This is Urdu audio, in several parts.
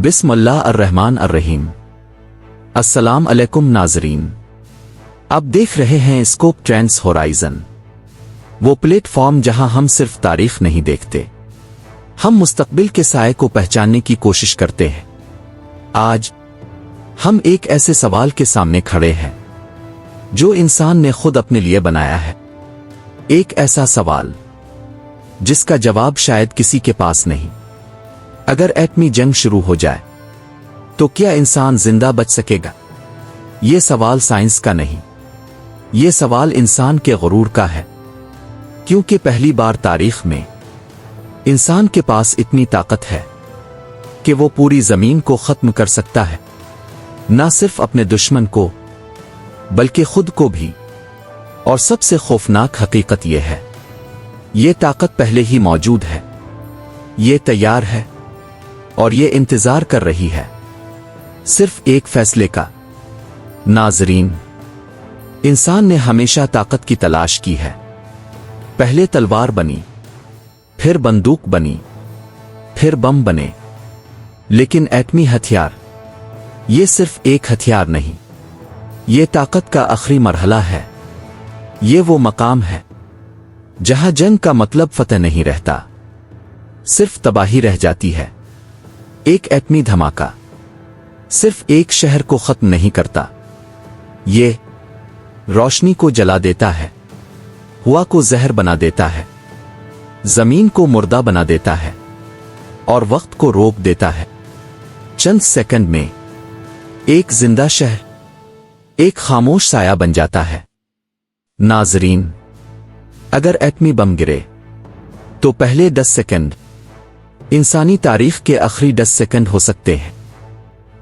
بسم اللہ الرحمن الرحیم۔ السلام علیکم ناظرین، آپ دیکھ رہے ہیں اسکوپ ٹرینڈز ہورائزن، وہ پلیٹ فارم جہاں ہم صرف تاریخ نہیں دیکھتے، ہم مستقبل کے سائے کو پہچاننے کی کوشش کرتے ہیں۔ آج ہم ایک ایسے سوال کے سامنے کھڑے ہیں جو انسان نے خود اپنے لیے بنایا ہے، ایک ایسا سوال جس کا جواب شاید کسی کے پاس نہیں۔ اگر ایٹمی جنگ شروع ہو جائے تو کیا انسان زندہ بچ سکے گا؟ یہ سوال سائنس کا نہیں، یہ سوال انسان کے غرور کا ہے، کیونکہ پہلی بار تاریخ میں انسان کے پاس اتنی طاقت ہے کہ وہ پوری زمین کو ختم کر سکتا ہے، نہ صرف اپنے دشمن کو بلکہ خود کو بھی۔ اور سب سے خوفناک حقیقت یہ ہے، یہ طاقت پہلے ہی موجود ہے، یہ تیار ہے اور یہ انتظار کر رہی ہے صرف ایک فیصلے کا۔ ناظرین، انسان نے ہمیشہ طاقت کی تلاش کی ہے، پہلے تلوار بنی، پھر بندوق بنی، پھر بم بنے، لیکن ایٹمی ہتھیار یہ صرف ایک ہتھیار نہیں، یہ طاقت کا آخری مرحلہ ہے۔ یہ وہ مقام ہے جہاں جنگ کا مطلب فتح نہیں رہتا، صرف تباہی رہ جاتی ہے۔ ایک ایٹمی دھماکہ صرف ایک شہر کو ختم نہیں کرتا، یہ روشنی کو جلا دیتا ہے، ہوا کو زہر بنا دیتا ہے، زمین کو مردہ بنا دیتا ہے اور وقت کو روک دیتا ہے۔ چند سیکنڈ میں ایک زندہ شہر ایک خاموش سایہ بن جاتا ہے۔ ناظرین، اگر ایٹمی بم گرے تو پہلے 10 سیکنڈ انسانی تاریخ کے آخری 10 سیکنڈ ہو سکتے ہیں۔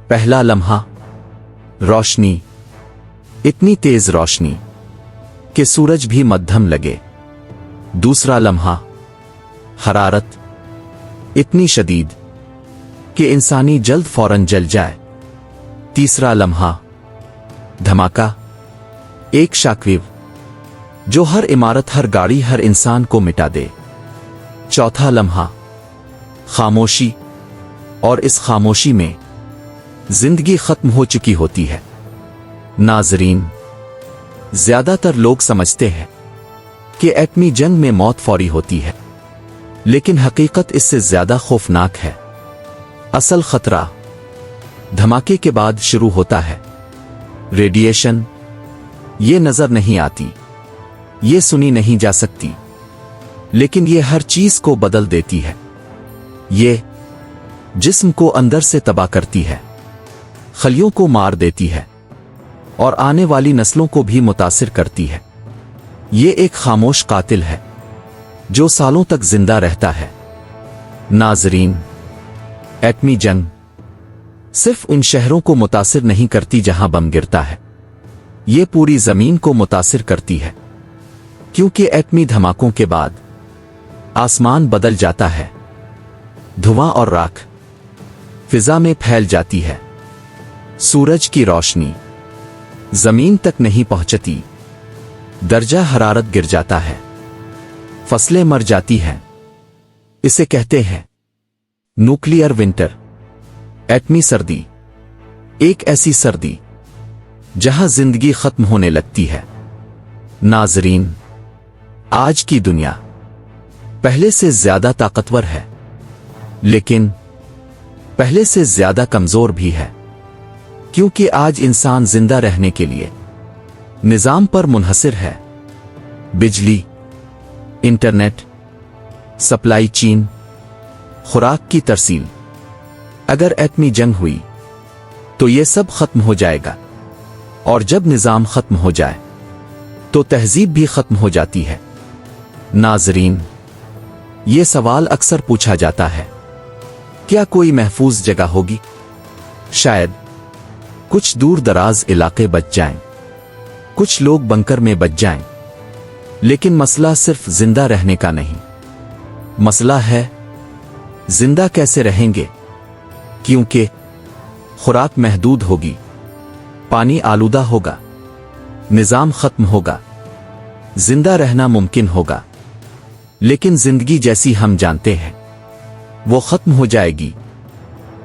پہلا لمحہ روشنی، اتنی تیز روشنی کہ سورج بھی مدھم لگے۔ دوسرا لمحہ حرارت، اتنی شدید کہ انسانی جلد فوراً جل جائے۔ تیسرا لمحہ دھماکہ، ایک شاک ویو جو ہر عمارت، ہر گاڑی، ہر انسان کو مٹا دے۔ چوتھا لمحہ خاموشی، اور اس خاموشی میں زندگی ختم ہو چکی ہوتی ہے۔ ناظرین، زیادہ تر لوگ سمجھتے ہیں کہ ایٹمی جنگ میں موت فوری ہوتی ہے، لیکن حقیقت اس سے زیادہ خوفناک ہے۔ اصل خطرہ دھماکے کے بعد شروع ہوتا ہے۔ ریڈیشن، یہ نظر نہیں آتی، یہ سنی نہیں جا سکتی، لیکن یہ ہر چیز کو بدل دیتی ہے۔ یہ جسم کو اندر سے تباہ کرتی ہے، خلیوں کو مار دیتی ہے اور آنے والی نسلوں کو بھی متاثر کرتی ہے۔ یہ ایک خاموش قاتل ہے جو سالوں تک زندہ رہتا ہے۔ ناظرین، ایٹمی جنگ صرف ان شہروں کو متاثر نہیں کرتی جہاں بم گرتا ہے، یہ پوری زمین کو متاثر کرتی ہے، کیونکہ ایٹمی دھماکوں کے بعد آسمان بدل جاتا ہے، دھواں اور راکھ فضا میں پھیل جاتی ہے، سورج کی روشنی زمین تک نہیں پہنچتی، درجہ حرارت گر جاتا ہے، فصلیں مر جاتی ہیں۔ اسے کہتے ہیں نیوکلیئر ونٹر، ایٹمی سردی، ایک ایسی سردی جہاں زندگی ختم ہونے لگتی ہے۔ ناظرین، آج کی دنیا پہلے سے زیادہ طاقتور ہے، لیکن پہلے سے زیادہ کمزور بھی ہے، کیونکہ آج انسان زندہ رہنے کے لیے نظام پر منحصر ہے۔ بجلی، انٹرنیٹ، سپلائی چین، خوراک کی ترسیل۔ اگر ایٹمی جنگ ہوئی تو یہ سب ختم ہو جائے گا، اور جب نظام ختم ہو جائے تو تہذیب بھی ختم ہو جاتی ہے۔ ناظرین، یہ سوال اکثر پوچھا جاتا ہے، کیا کوئی محفوظ جگہ ہوگی؟ شاید کچھ دور دراز علاقے بچ جائیں، کچھ لوگ بنکر میں بچ جائیں، لیکن مسئلہ صرف زندہ رہنے کا نہیں، مسئلہ ہے زندہ کیسے رہیں گے، کیونکہ خوراک محدود ہوگی، پانی آلودہ ہوگا، نظام ختم ہوگا، زندہ رہنا ممکن ہوگا، لیکن زندگی جیسی ہم جانتے ہیں وہ ختم ہو جائے گی۔